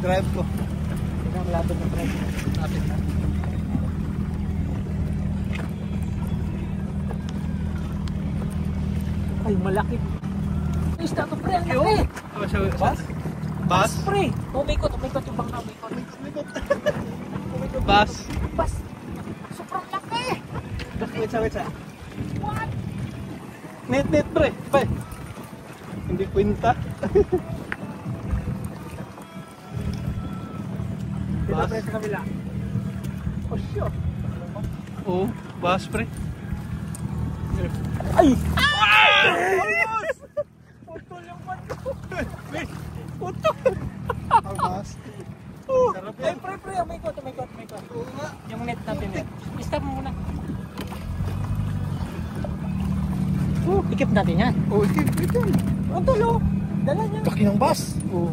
drive ko. Tingnan ang lapit ng drive. Lapit na. Ay, malaki. Isda to pre, ang laki. Bas? Bas? Pre, umikot yung bangka. Umikot. Bas? Bas. Sobrang laki. Wait sa. What? Net pre. Bay. Hindi kwenta. Bas? Dito sa kabila. Oh, sure. Oo, bas pre. Ay! Putol yung pato. Putol. Ang bas. Sarap yan. Pre, umikot. Oo nga. Yung net natin eh. Stop mo muna. Ikip natin yan. Oo, ikip. Ang tulo. Dala niya. Laki ng bas. Oo.